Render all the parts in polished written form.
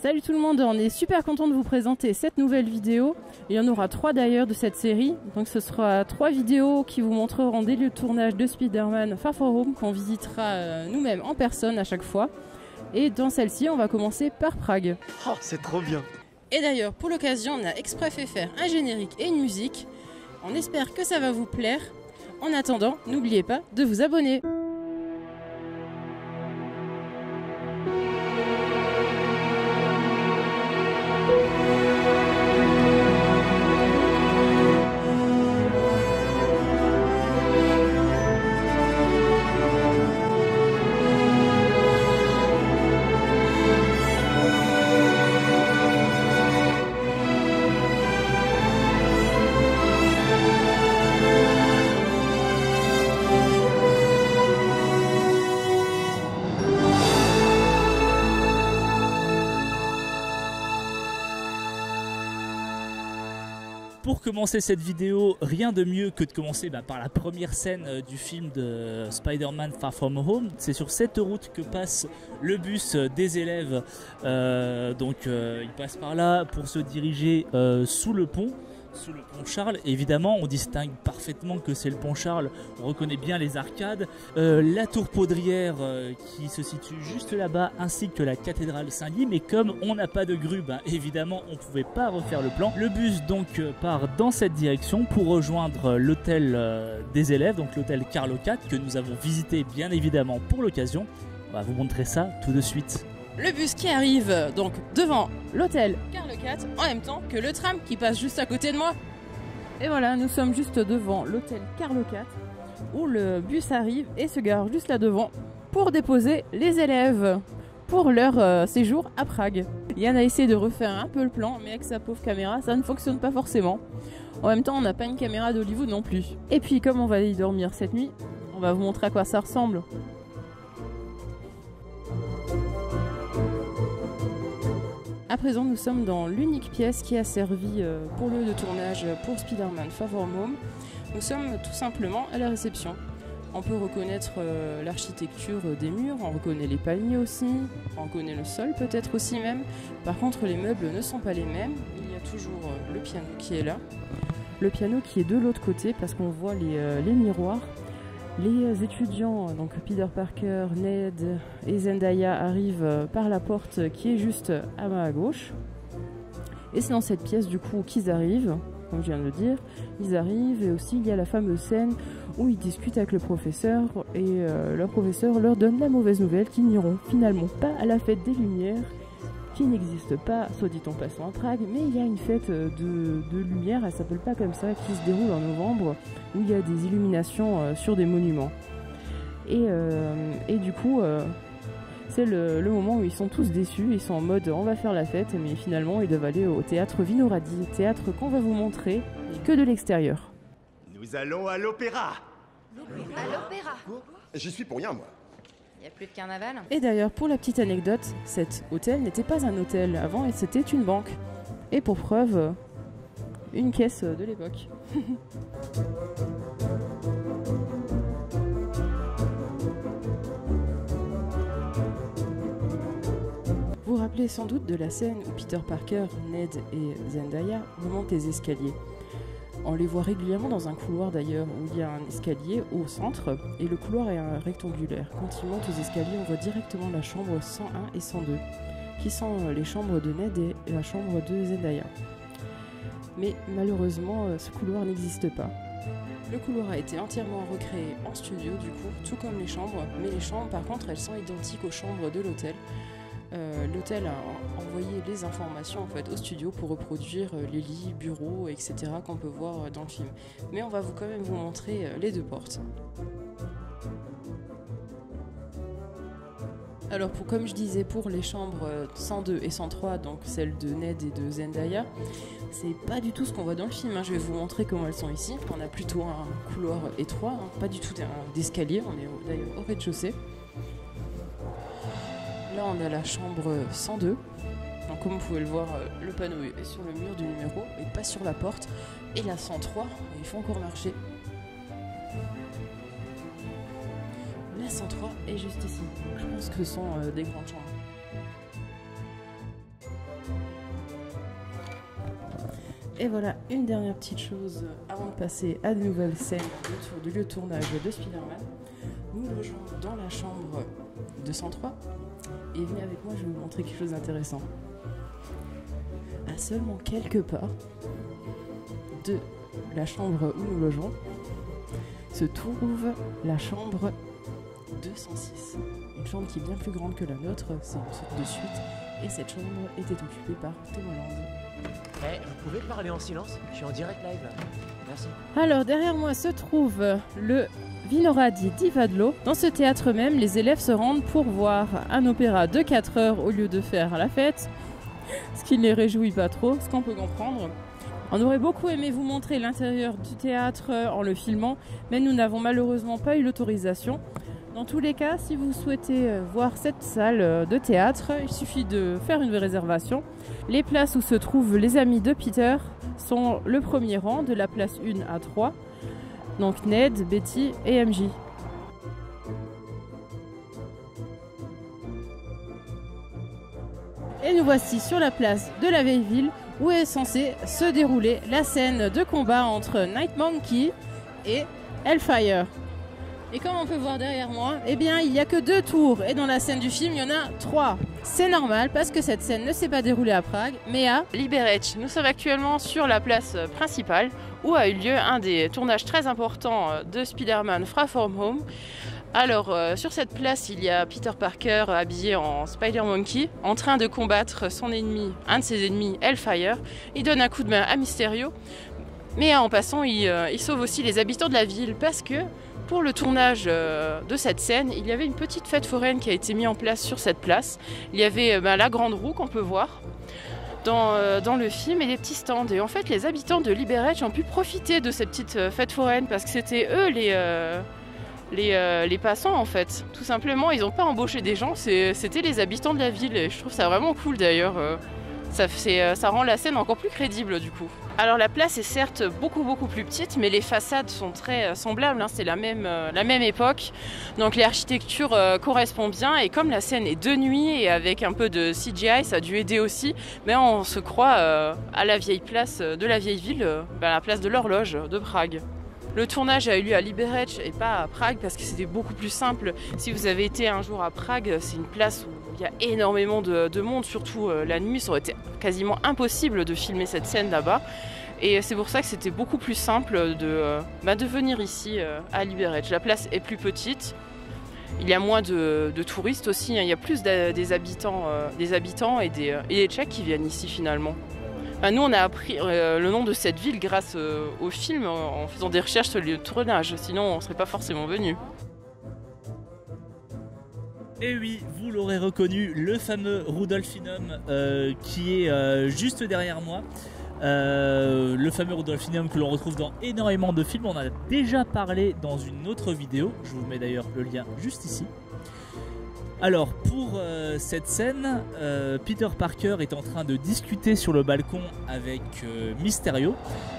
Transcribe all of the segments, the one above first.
Salut tout le monde, on est super content de vous présenter cette nouvelle vidéo. Il y en aura 3 d'ailleurs de cette série. Donc ce sera 3 vidéos qui vous montreront des lieux de tournage de Spider-Man Far From Home qu'on visitera nous-mêmes en personne à chaque fois. Et dans celle-ci, on va commencer par Prague. Oh, c'est trop bien! Et d'ailleurs, pour l'occasion, on a exprès fait faire un générique et une musique. On espère que ça va vous plaire. En attendant, n'oubliez pas de vous abonner. Pour commencer cette vidéo, rien de mieux que de commencer par la première scène du film de Spider-Man Far From Home. C'est sur cette route que passe le bus des élèves. Il passe par là pour se diriger sous le pont Charles. Évidemment, on distingue parfaitement que c'est le pont Charles. On reconnaît bien les arcades, la tour Poudrière qui se situe juste là-bas, ainsi que la cathédrale Saint-Louis. Mais comme on n'a pas de grue, évidemment, on ne pouvait pas refaire le plan. Le bus donc part dans cette direction pour rejoindre l'hôtel des élèves, donc l'hôtel Carlo IV, que nous avons visité bien évidemment pour l'occasion. On va vous montrer ça tout de suite. Le bus qui arrive donc devant l'hôtel Carlo IV en même temps que le tram qui passe juste à côté de moi. Et voilà, nous sommes juste devant l'hôtel Carlo IV où le bus arrive et se gare juste là devant pour déposer les élèves pour leur séjour à Prague. Yann a essayé de refaire un peu le plan, mais avec sa pauvre caméra, ça ne fonctionne pas forcément. En même temps, on n'a pas une caméra d'Hollywood non plus. Et puis, comme on va y dormir cette nuit, on va vous montrer à quoi ça ressemble. À présent, nous sommes dans l'unique pièce qui a servi pour le lieu de tournage pour Spider-Man Far From Home. Nous sommes tout simplement à la réception. On peut reconnaître l'architecture des murs, on reconnaît les palmiers aussi, on reconnaît le sol peut-être aussi même. Par contre, les meubles ne sont pas les mêmes. Il y a toujours le piano qui est là. Le piano qui est de l'autre côté parce qu'on voit les miroirs. Les étudiants, donc Peter Parker, Ned et Zendaya arrivent par la porte qui est juste à ma gauche. Et c'est dans cette pièce du coup qu'ils arrivent, comme je viens de le dire. Ils arrivent et aussi il y a la fameuse scène où ils discutent avec le professeur et leur professeur leur donne la mauvaise nouvelle qu'ils n'iront finalement pas à la fête des Lumières, qui n'existe pas, soit dit en passant, à Prague, mais il y a une fête de lumière, elle s'appelle pas comme ça, qui se déroule en novembre, où il y a des illuminations sur des monuments. Et du coup, c'est le moment où ils sont tous déçus, ils sont en mode on va faire la fête, mais finalement ils doivent aller au théâtre Vinoradi, théâtre qu'on va vous montrer, mais que de l'extérieur. Nous allons à l'opéra! À l'opéra. J'y suis pour rien, moi. Il n'y a plus de carnaval. Et d'ailleurs, pour la petite anecdote, cet hôtel n'était pas un hôtel avant, et c'était une banque. Et pour preuve, une caisse de l'époque. Vous vous rappelez sans doute de la scène où Peter Parker, Ned et Zendaya remontent les escaliers. On les voit régulièrement dans un couloir d'ailleurs, où il y a un escalier au centre, et le couloir est rectangulaire. Quand ils montent aux escaliers, on voit directement la chambre 101 et 102, qui sont les chambres de Ned et la chambre de Zendaya. Mais malheureusement, ce couloir n'existe pas. Le couloir a été entièrement recréé en studio du coup, tout comme les chambres, mais les chambres par contre elles sont identiques aux chambres de l'hôtel. L'hôtel a envoyé les informations en fait au studio pour reproduire les lits, bureaux, etc. qu'on peut voir dans le film. Mais on va quand même vous montrer les 2 portes. Alors comme je disais, pour les chambres 102 et 103, donc celles de Ned et de Zendaya, c'est pas du tout ce qu'on voit dans le film. Je vais vous montrer comment elles sont ici. On a plutôt un couloir étroit, pas du tout d'escalier, on est d'ailleurs au rez-de-chaussée. Là on a la chambre 102, donc comme vous pouvez le voir, le panneau est sur le mur du numéro et pas sur la porte. Et la 103, il faut encore marcher. La 103 est juste ici, je pense que ce sont des grandes chambres. Et voilà, une dernière petite chose avant de passer à de nouvelles scènes autour du lieu de tournage de Spider-Man. Nous logeons dans la chambre 203 et venez avec moi, je vais vous montrer quelque chose d'intéressant. À seulement quelques pas de la chambre où nous logeons se trouve la chambre 206. Une chambre qui est bien plus grande que la nôtre, c'est une sorte de suite, et cette chambre était occupée par Tom Holland. Vous pouvez parler en silence? Je suis en direct live là. Merci. Alors derrière moi se trouve le Villoradi d'Ivadlo. Dans ce théâtre même, les élèves se rendent pour voir un opéra de 4 heures au lieu de faire la fête, ce qui ne les réjouit pas trop, ce qu'on peut comprendre. On aurait beaucoup aimé vous montrer l'intérieur du théâtre en le filmant, mais nous n'avons malheureusement pas eu l'autorisation. Dans tous les cas, si vous souhaitez voir cette salle de théâtre, il suffit de faire une réservation. Les places où se trouvent les amis de Peter sont le premier rang, de la place 1 à 3. Donc Ned, Betty et MJ. Et nous voici sur la place de la vieille ville où est censée se dérouler la scène de combat entre Night Monkey et Hellfire. Et comme on peut voir derrière moi, eh bien il n'y a que 2 tours et dans la scène du film il y en a 3. C'est normal parce que cette scène ne s'est pas déroulée à Prague mais à Liberec. Nous sommes actuellement sur la place principale où a eu lieu un des tournages très importants de Spider-Man Far From Home. Alors sur cette place il y a Peter Parker habillé en Spider-Monkey en train de combattre son ennemi, un de ses ennemis, Hellfire. Il donne un coup de main à Mysterio mais en passant il sauve aussi les habitants de la ville parce que pour le tournage de cette scène, il y avait une petite fête foraine qui a été mise en place sur cette place. Il y avait la grande roue qu'on peut voir dans le film et des petits stands. Et en fait, les habitants de Liberec ont pu profiter de cette petite fête foraine parce que c'était eux les passants en fait. Tout simplement, ils n'ont pas embauché des gens, c'était les habitants de la ville. Et je trouve ça vraiment cool d'ailleurs. Ça rend la scène encore plus crédible du coup. Alors la place est certes beaucoup plus petite, mais les façades sont très semblables, hein, c'est la même époque. Donc l'architecture correspond bien et comme la scène est de nuit et avec un peu de CGI, ça a dû aider aussi. Mais on se croit à la vieille place de la vieille ville, la place de l'horloge de Prague. Le tournage a eu lieu à Liberec et pas à Prague parce que c'était beaucoup plus simple. Si vous avez été un jour à Prague, c'est une place où il y a énormément de monde, surtout la nuit. Ça aurait été quasiment impossible de filmer cette scène là-bas. Et c'est pour ça que c'était beaucoup plus simple de venir ici à Liberec. La place est plus petite. Il y a moins de touristes aussi. Hein. Il y a plus des habitants et des Tchèques qui viennent ici finalement. Nous, on a appris le nom de cette ville grâce au film en faisant des recherches sur le lieu de tournage. Sinon, on ne serait pas forcément venus. Et oui, vous l'aurez reconnu, le fameux Rudolfinum qui est juste derrière moi. Le fameux Rudolfinum que l'on retrouve dans énormément de films. On en a déjà parlé dans une autre vidéo. Je vous mets d'ailleurs le lien juste ici. Alors pour cette scène, Peter Parker est en train de discuter sur le balcon avec Mysterio.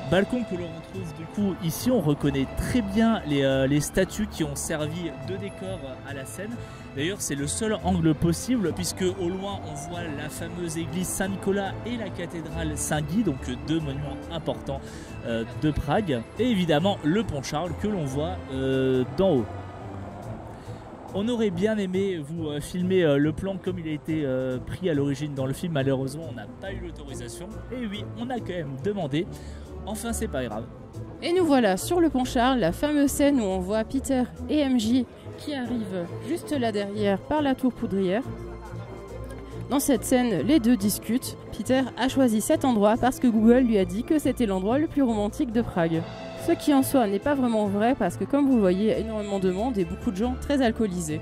Balcon que l'on retrouve du coup ici, on reconnaît très bien les statues qui ont servi de décor à la scène. D'ailleurs c'est le seul angle possible puisque au loin on voit la fameuse église Saint-Nicolas et la cathédrale Saint-Guy, donc 2 monuments importants de Prague. Et évidemment le pont Charles que l'on voit d'en haut. On aurait bien aimé vous filmer le plan comme il a été pris à l'origine dans le film. Malheureusement, on n'a pas eu l'autorisation. Et oui, on a quand même demandé. Enfin, c'est pas grave. Et nous voilà sur le pont Charles, la fameuse scène où on voit Peter et MJ qui arrivent juste là derrière par la tour poudrière. Dans cette scène, les deux discutent. Peter a choisi cet endroit parce que Google lui a dit que c'était l'endroit le plus romantique de Prague. Ce qui en soi n'est pas vraiment vrai parce que comme vous le voyez, il y a énormément de monde et beaucoup de gens très alcoolisés.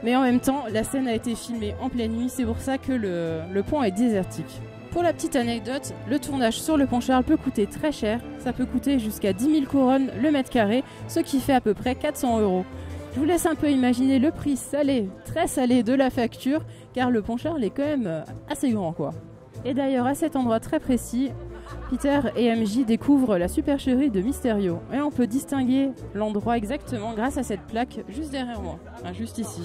Mais en même temps, la scène a été filmée en pleine nuit, c'est pour ça que le pont est désertique. Pour la petite anecdote, le tournage sur le pont Charles peut coûter très cher, ça peut coûter jusqu'à 10 000 couronnes le mètre carré, ce qui fait à peu près 400 €. Je vous laisse un peu imaginer le prix salé, très salé de la facture, car le pont Charles est quand même assez grand quoi. Et d'ailleurs à cet endroit très précis, Peter et MJ découvrent la supercherie de Mysterio. Et on peut distinguer l'endroit exactement grâce à cette plaque juste derrière moi, juste ici.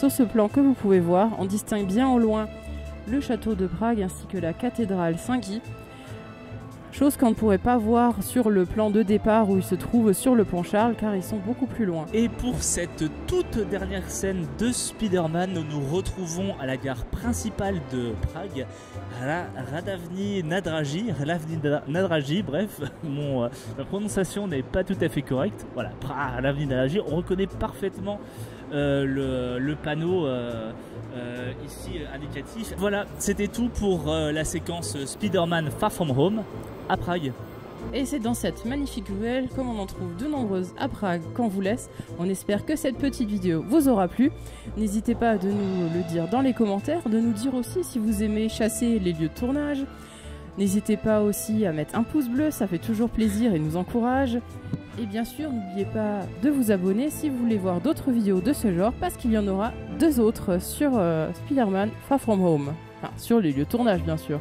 Sur ce plan que vous pouvez voir, on distingue bien au loin le château de Prague ainsi que la cathédrale Saint-Guy. Chose qu'on ne pourrait pas voir sur le plan de départ où ils se trouvent sur le pont Charles car ils sont beaucoup plus loin. Et pour cette toute dernière scène de Spider-Man, nous nous retrouvons à la gare principale de Prague, à la Radavni Nadraži, bref, ma prononciation n'est pas tout à fait correcte. Voilà, Radavni Nadraži, on reconnaît parfaitement le panneau ici indicatif. Voilà, c'était tout pour la séquence Spider-Man Far From Home à Prague. Et c'est dans cette magnifique ruelle, comme on en trouve de nombreuses à Prague, qu'on vous laisse. On espère que cette petite vidéo vous aura plu. N'hésitez pas à nous le dire dans les commentaires, de nous dire aussi si vous aimez chasser les lieux de tournage. N'hésitez pas aussi à mettre un pouce bleu, ça fait toujours plaisir et nous encourage. Et bien sûr, n'oubliez pas de vous abonner si vous voulez voir d'autres vidéos de ce genre, parce qu'il y en aura 2 autres sur Spider-Man Far From Home. Enfin, sur les lieux de tournage bien sûr.